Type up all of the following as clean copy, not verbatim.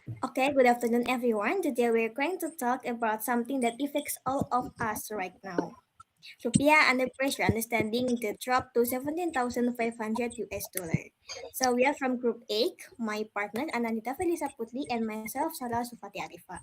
Okay, good afternoon, everyone. Today we're going to talk about something that affects all of us right now. Rupiah under pressure, understanding the drop to 17,500 US dollar. So we are from Group A, my partner Anandhita Ferisa Putri and myself Sarah Zulfati Arifa.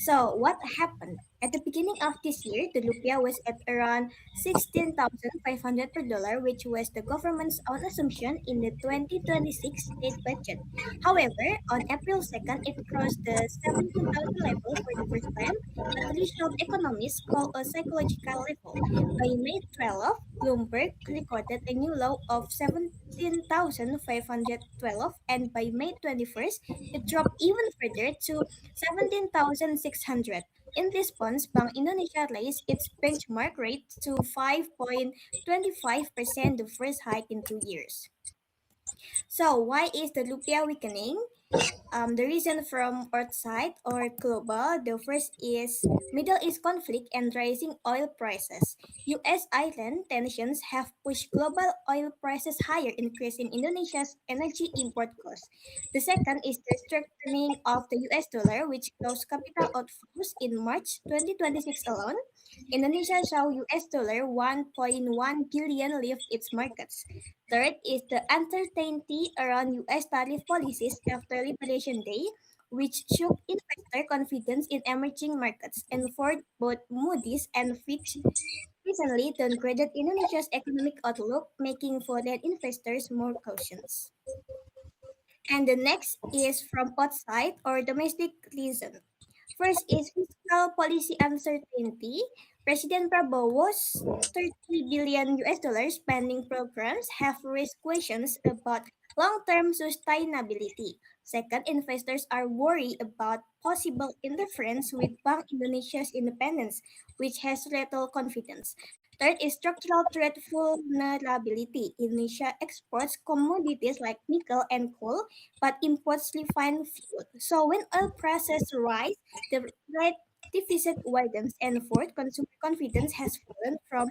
So, what happened? At the beginning of this year, the rupiah was at around 16,500 per dollar, which was the government's own assumption in the 2026 state budget. However, on April 2nd, it crossed the 17,000 level for the first time, a threshold economists call a psychological level. By May 12th, Bloomberg recorded a new low of 17,512, and by May 21st, it dropped even further to 17,600. In response, Bank Indonesia raised its benchmark rate to 5.25%, the first hike in 2 years. So, why is the rupiah weakening? The reason from outside or global, the first is Middle East conflict and rising oil prices. U.S. island tensions have pushed global oil prices higher, increasing Indonesia's energy import costs. The second is the strengthening of the U.S. dollar, which caused capital outflows in March 2026 alone. Indonesia saw U.S. dollar 1.1 billion leave its markets. Third is the uncertainty around U.S. tariff policies after Liberation Day, which shook investor confidence in emerging markets. And fourth, both Moody's and Fitch recently downgraded Indonesia's economic outlook, making foreign investors more cautious. And the next is from outside or domestic reason. First is fiscal policy uncertainty. President Prabowo's 30 billion US dollars spending programs have raised questions about long-term sustainability. Second, investors are worried about possible interference with Bank Indonesia's independence, which has little confidence. Third is structural trade vulnerability. Indonesia exports commodities like nickel and coal, but imports refined fuel. So when oil prices rise, the trade deficit widens, and fourth, consumer confidence has fallen from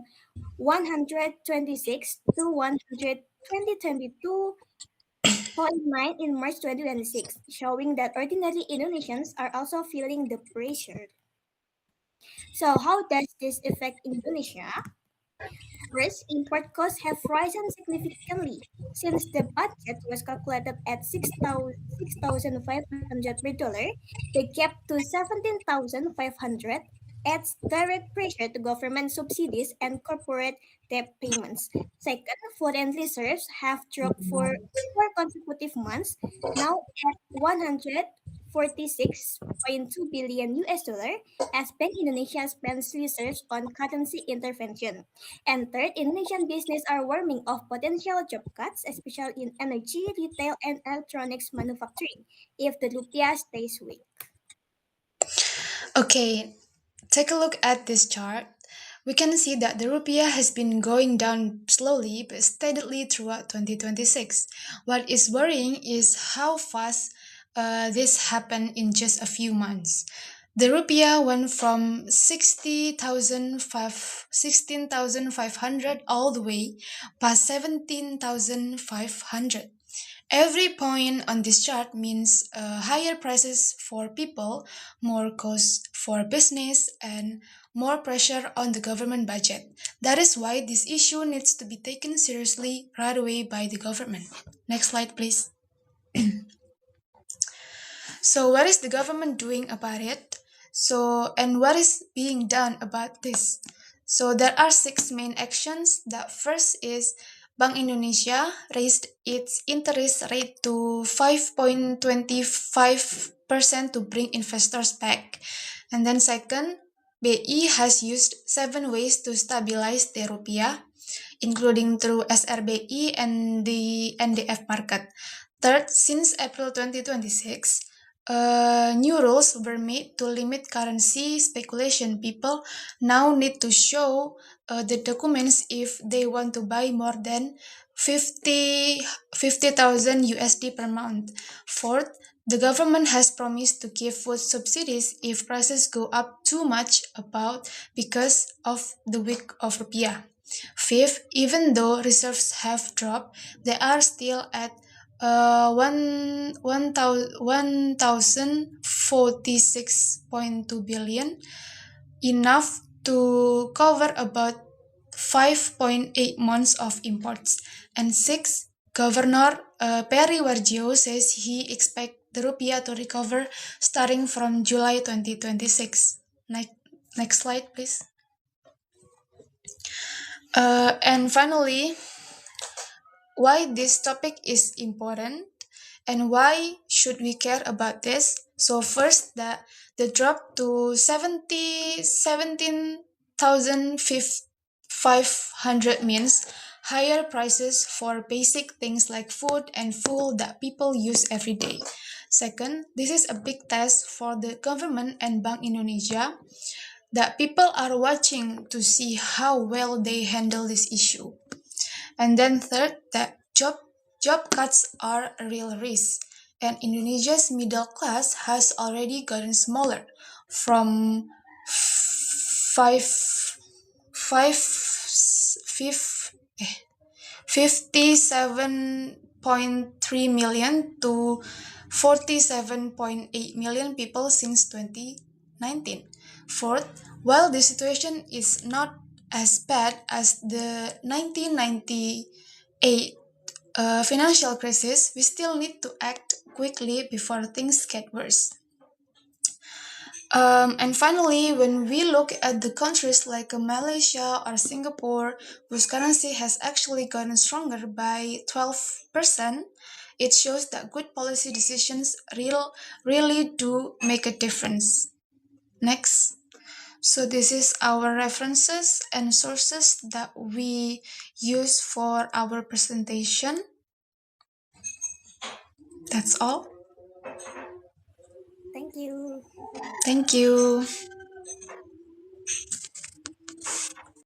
126 to 122.9 in March 2026, showing that ordinary Indonesians are also feeling the pressure. So how does this affect Indonesia? First, import costs have risen significantly. Since the budget was calculated at 6,500 per dollar, the gap to 17,500 adds direct pressure to government subsidies and corporate debt payments. Second, foreign reserves have dropped for 4 consecutive months, now at 146.2 billion US dollar, as Bank Indonesia spends reserves on currency intervention. And third, Indonesian business are warming of potential job cuts, especially in energy, retail, and electronics manufacturing, if the rupiah stays weak. Okay, take a look at this chart. We can see that the rupiah has been going down slowly but steadily throughout 2026. What is worrying is how fast this happened in just a few months. The rupiah went from 16,500 all the way past 17,500. Every point on this chart means higher prices for people, more costs for business, and more pressure on the government budget. That is why this issue needs to be taken seriously right away by the government. Next slide, please. So, what is the government doing about it? And what is being done about this? So, there are six main actions. The first is Bank Indonesia raised its interest rate to 5.25% to bring investors back. And then second, BI has used 7 ways to stabilize the rupiah, including through SRBI and the NDF market. Third, since April 2026, new rules were made to limit currency speculation. People now need to show the documents if they want to buy more than 50,000 USD per month. Fourth, the government has promised to give food subsidies if prices go up too much about because of the weak of rupiah. Fifth, even though reserves have dropped, they are still at $1,046.2 billion, enough to cover about 5.8 months of imports. And six, Governor Perry Warjio says he expects the rupiah to recover starting from July 2026. Next slide, please. And finally, why this topic is important and why should we care about this. So first, the drop to 17,500 means higher prices for basic things like food and fuel that people use every day. Second, this is a big test for the government and Bank Indonesia that people are watching to see how well they handle this issue. And then third, that job cuts are a real risk. And Indonesia's middle class has already gotten smaller from five five fif, 57.3 million to 47.8 million people since 2019. Fourth, while the situation is not as bad as the 1998 financial crisis, we still need to act quickly before things get worse. And finally, when we look at the countries like Malaysia or Singapore, whose currency has actually gotten stronger by 12%, it shows that good policy decisions really do make a difference. Next. So this is our references and sources that we use for our presentation. That's all. Thank you. Thank you.